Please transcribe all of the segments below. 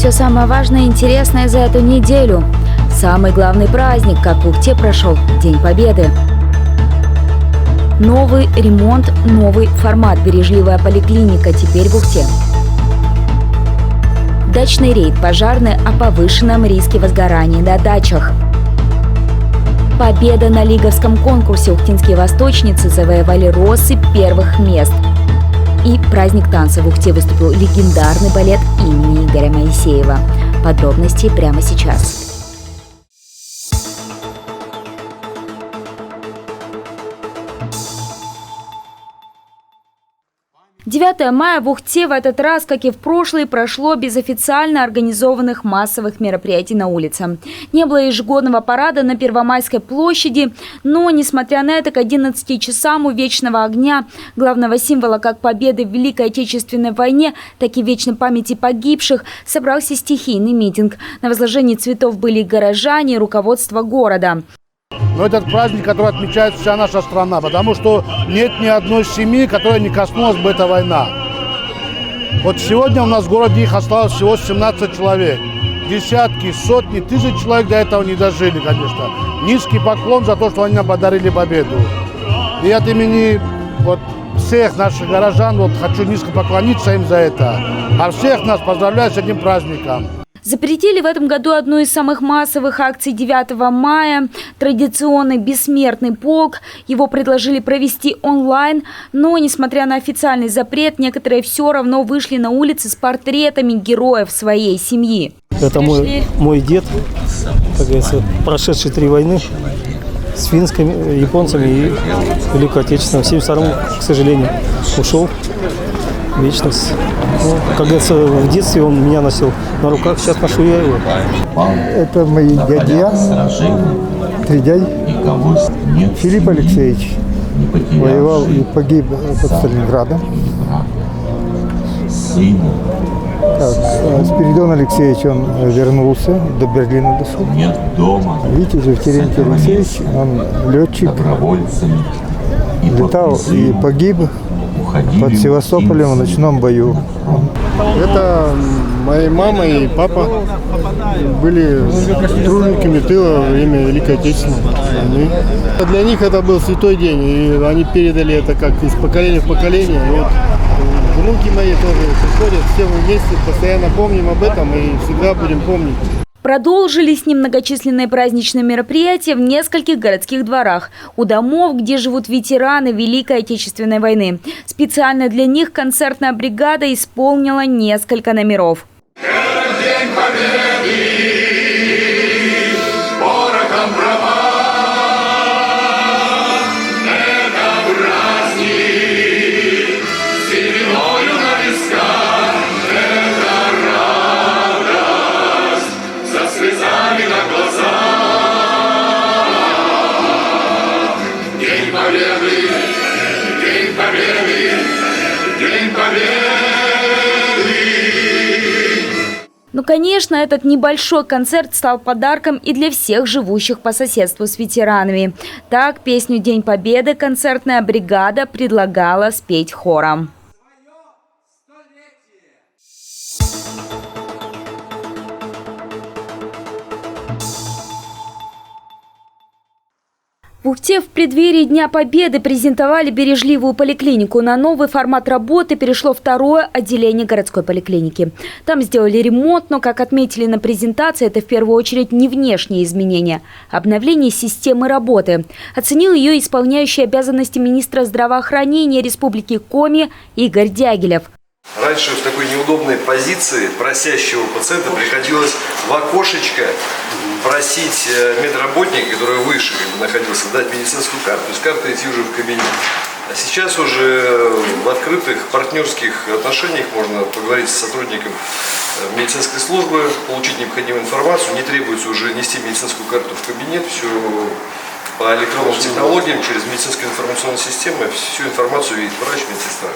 Все самое важное и интересное за эту неделю. Самый главный праздник, как в Ухте прошел День Победы. Новый ремонт, новый формат. Бережливая поликлиника теперь в Ухте. Дачный рейд пожарный о повышенном риске возгорания на дачах. Победа на лиговском конкурсе. Ухтинские восточницы завоевали россыпь первых мест. И праздник танца. В Ухте выступил легендарный балет имени Игоря Моисеева. Подробности прямо сейчас. 9 мая в Ухте в этот раз, как и в прошлый, прошло без официально организованных массовых мероприятий на улице. Не было ежегодного парада на Первомайской площади, но, несмотря на это, к 11 часам у Вечного огня, главного символа как победы в Великой Отечественной войне, так и вечной памяти погибших, собрался стихийный митинг. На возложении цветов были и горожане, и руководство города. Но этот праздник, который отмечает вся наша страна, потому что нет ни одной семьи, которой не коснулась бы эта война. Вот сегодня у нас в городе их осталось всего 17 человек. Десятки, сотни, тысяч человек до этого не дожили, конечно. Низкий поклон за то, что они нам подарили победу. И от имени всех наших горожан хочу низко поклониться им за это. А всех нас поздравляю с этим праздником. Запретили в этом году одну из самых массовых акций 9 мая – традиционный бессмертный полк. Его предложили провести онлайн, но, несмотря на официальный запрет, некоторые все равно вышли на улицы с портретами героев своей семьи. Это мой дед, как говорится, прошедший 3 войны с финскими, японцами и Великой Отечественной. В 1972, к сожалению, ушел. Вечность. Как говорится, в детстве он меня носил на руках, сейчас ношу я его. Это мои дядя, Тридяй Филипп Алексеевич. Воевал и погиб под Сталинградом. Спиридон Алексеевич, он вернулся, до Берлина дошел. Витязев Терентий Алексеевич, он летчик, летал и погиб под Севастополем в ночном бою. Это моя мама и папа были тружениками тыла во время Великой Отечественной войны. Для них это был святой день, и они передали это как из поколения в поколение. И вот внуки мои тоже приходят, все мы вместе постоянно помним об этом и всегда будем помнить. Продолжились немногочисленные праздничные мероприятия в нескольких городских дворах, у домов, где живут ветераны Великой Отечественной войны. Специально для них концертная бригада исполнила несколько номеров. Ну, конечно, этот небольшой концерт стал подарком и для всех живущих по соседству с ветеранами. Так, песню «День Победы» концертная бригада предлагала спеть хором. В Ухте в преддверии Дня Победы презентовали бережливую поликлинику. На новый формат работы перешло второе отделение городской поликлиники. Там сделали ремонт, но, как отметили на презентации, это в первую очередь не внешние изменения, а обновление системы работы. Оценил ее исполняющий обязанности министра здравоохранения Республики Коми Игорь Дягилев. Раньше в такой неудобной позиции просящего пациента приходилось в окошечко просить медработника, который выше находился, дать медицинскую карту, с картой идти уже в кабинет. А сейчас уже в открытых партнерских отношениях можно поговорить с сотрудником медицинской службы, получить необходимую информацию, не требуется уже нести медицинскую карту в кабинет, все по электронным технологиям, через медицинскую информационную систему, всю информацию видит врач, медсестра.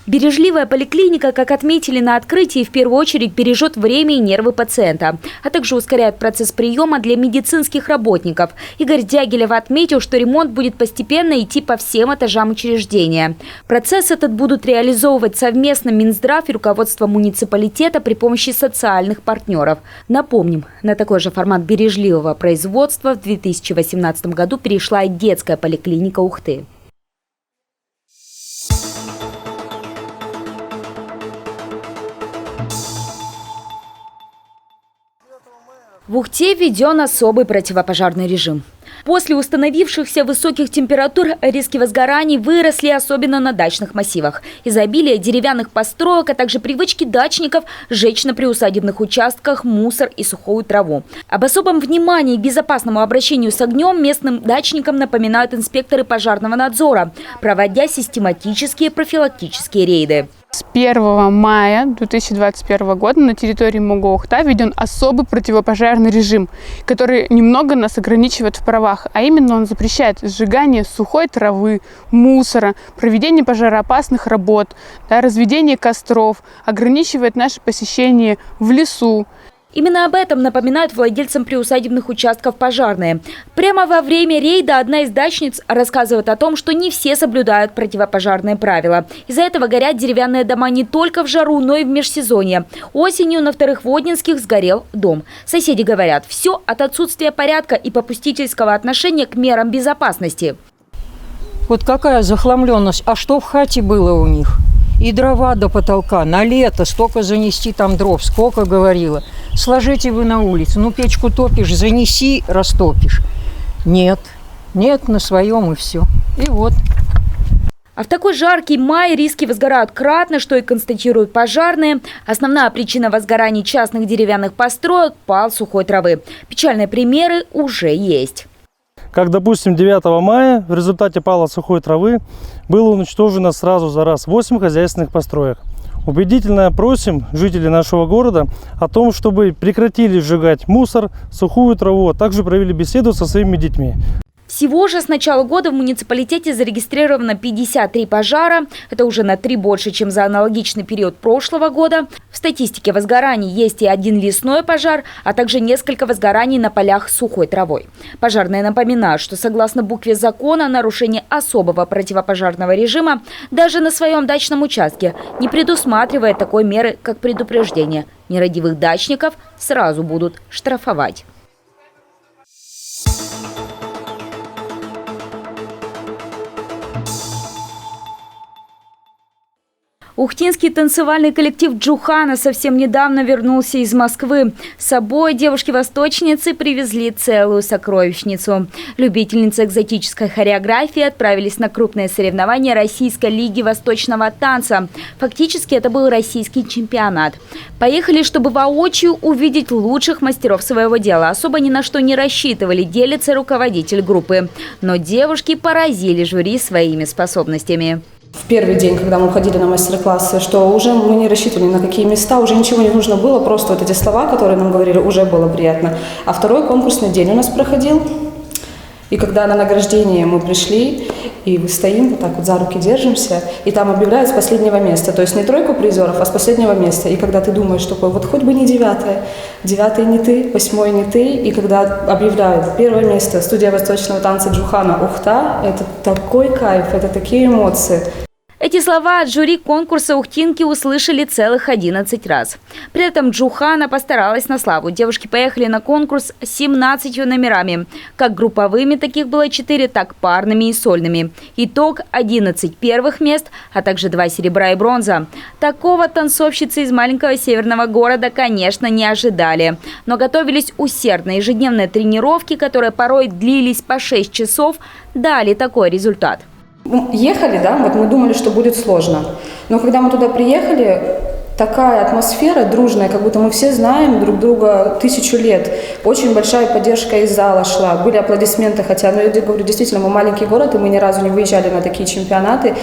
Бережливая поликлиника, как отметили на открытии, в первую очередь бережет время и нервы пациента, а также ускоряет процесс приема для медицинских работников. Игорь Дягилев отметил, что ремонт будет постепенно идти по всем этажам учреждения. Процесс этот будут реализовывать совместно Минздрав и руководство муниципалитета при помощи социальных партнеров. Напомним, на такой же формат бережливого производства в 2018 году перешла и детская поликлиника Ухты. В Ухте введен особый противопожарный режим. После установившихся высоких температур риски возгораний выросли особенно на дачных массивах. Из-за обилия деревянных построек, а также привычки дачников сжечь на приусадебных участках мусор и сухую траву. Об особом внимании к безопасному обращению с огнем местным дачникам напоминают инспекторы пожарного надзора, проводя систематические профилактические рейды. С 1 мая 2021 года на территории МОГО Ухта введен особый противопожарный режим, который немного нас ограничивает в правах, а именно он запрещает сжигание сухой травы, мусора, проведение пожароопасных работ, разведение костров, ограничивает наше посещение в лесу. Именно об этом напоминают владельцам приусадебных участков пожарные. Прямо во время рейда одна из дачниц рассказывает о том, что не все соблюдают противопожарные правила. Из-за этого горят деревянные дома не только в жару, но и в межсезонье. Осенью на Вторых Воднинских сгорел дом. Соседи говорят, все от отсутствия порядка и попустительского отношения к мерам безопасности. Вот какая захламленность. А что в хате было у них? И дрова до потолка. На лето столько занести там дров. Сколько говорила. Сложите вы на улице. Ну, печку топишь, занеси, растопишь. Нет. Нет, на своем и все. И вот. А в такой жаркий май риски возгорают кратно, что и констатируют пожарные. Основная причина возгораний частных деревянных построек – пал сухой травы. Печальные примеры уже есть. Как, допустим, 9 мая в результате пала сухой травы было уничтожено сразу за раз 8 хозяйственных построек. Убедительно просим жителей нашего города о том, чтобы прекратили сжигать мусор, сухую траву, а также провели беседу со своими детьми. Всего же с начала года в муниципалитете зарегистрировано 53 пожара. Это уже на 3 больше, чем за аналогичный период прошлого года. В статистике возгораний есть и один лесной пожар, а также несколько возгораний на полях с сухой травой. Пожарные напоминают, что согласно букве закона нарушение особого противопожарного режима даже на своем дачном участке не предусматривает такой меры, как предупреждение. Нерадивых дачников сразу будут штрафовать. Ухтинский танцевальный коллектив «Джухана» совсем недавно вернулся из Москвы. С собой девушки-восточницы привезли целую сокровищницу. Любительницы экзотической хореографии отправились на крупные соревнования Российской лиги восточного танца. Фактически это был российский чемпионат. Поехали, чтобы воочию увидеть лучших мастеров своего дела. Особо ни на что не рассчитывали, делится руководитель группы. Но девушки поразили жюри своими способностями. В первый день, когда мы уходили на мастер-классы, что уже мы не рассчитывали на какие места, уже ничего не нужно было, просто вот эти слова, которые нам говорили, уже было приятно. А второй конкурсный день у нас проходил, и когда на награждение мы пришли, и мы стоим, вот так вот за руки держимся, и там объявляют с последнего места, то есть не тройку призеров, а с последнего места. И когда ты думаешь, что вот хоть бы не 9-е, 9-е не ты, 8-е не ты, и когда объявляют первое место студия восточного танца «Джухана» Ухта, это такой кайф, это такие эмоции. Эти слова от жюри конкурса ухтинки услышали целых 11 раз. При этом Джухана постаралась на славу. Девушки поехали на конкурс с 17 номерами. Как групповыми таких было 4, так парными и сольными. Итог – 11 первых мест, а также 2 серебра и бронза. Такого танцовщицы из маленького северного города, конечно, не ожидали. Но готовились усердно. Ежедневные тренировки, которые порой длились по 6 часов, дали такой результат. Ехали, да, вот мы думали, что будет сложно. Но когда мы туда приехали, такая атмосфера дружная, как будто мы все знаем друг друга 1000 лет. Очень большая поддержка из зала шла, были аплодисменты, хотя, ну, я говорю, действительно, мы маленький город, и мы ни разу не выезжали на такие чемпионаты.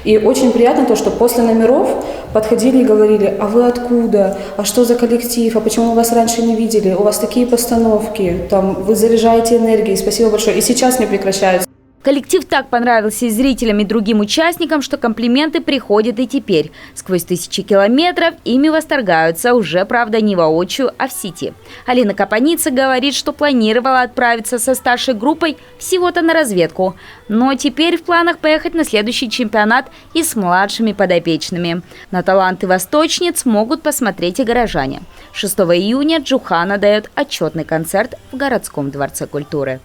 И очень приятно то, что после номеров подходили и говорили: а вы откуда, а что за коллектив, а почему мы вас раньше не видели, у вас такие постановки, там, вы заряжаете энергией, спасибо большое. И сейчас не прекращаются. Коллектив так понравился и зрителям, и другим участникам, что комплименты приходят и теперь. Сквозь тысячи километров ими восторгаются уже, правда, не воочию, а в сети. Алина Капаница говорит, что планировала отправиться со старшей группой всего-то на разведку. Но теперь в планах поехать на следующий чемпионат и с младшими подопечными. На таланты восточниц могут посмотреть и горожане. 6 июня Джухана дает отчетный концерт в городском дворце культуры.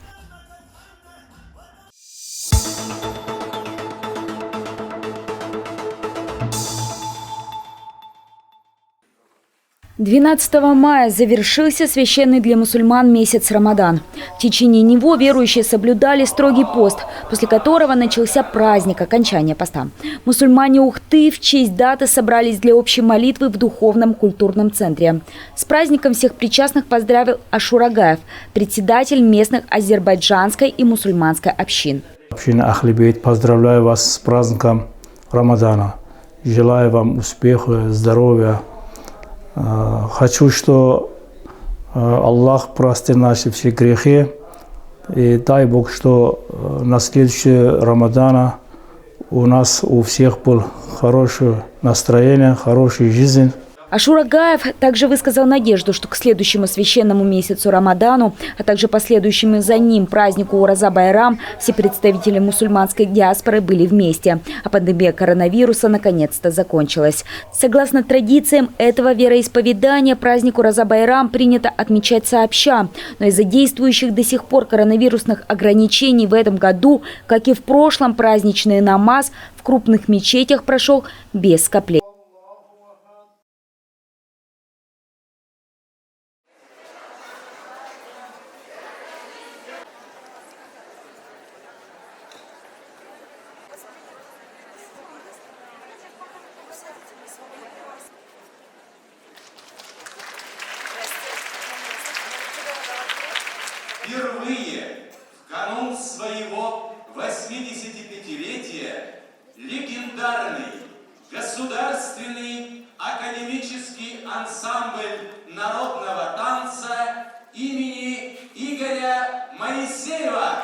12 мая завершился священный для мусульман месяц Рамадан. В течение него верующие соблюдали строгий пост, после которого начался праздник окончания поста. Мусульмане Ухты в честь даты собрались для общей молитвы в духовном культурном центре. С праздником всех причастных поздравил Ашурагаев, председатель местных азербайджанской и мусульманской общин. Община Ахли-Бейт, поздравляю вас с праздником Рамадана. Желаю вам успеха, здоровья. Хочу, что Аллах простит наши все грехи. И дай Бог, что на следующий Рамадана у нас у всех было хорошее настроение, хорошая жизнь. Ашурагаев также высказал надежду, что к следующему священному месяцу Рамадану, а также последующему за ним празднику Ураза-Байрам все представители мусульманской диаспоры были вместе, а пандемия коронавируса наконец-то закончилась. Согласно традициям этого вероисповедания, праздник Ураза-Байрам принято отмечать сообща, но из-за действующих до сих пор коронавирусных ограничений в этом году, как и в прошлом, праздничный намаз в крупных мечетях прошел без скоплений. Впервые в канун своего 85-летия легендарный государственный академический ансамбль народного танца имени Игоря Моисеева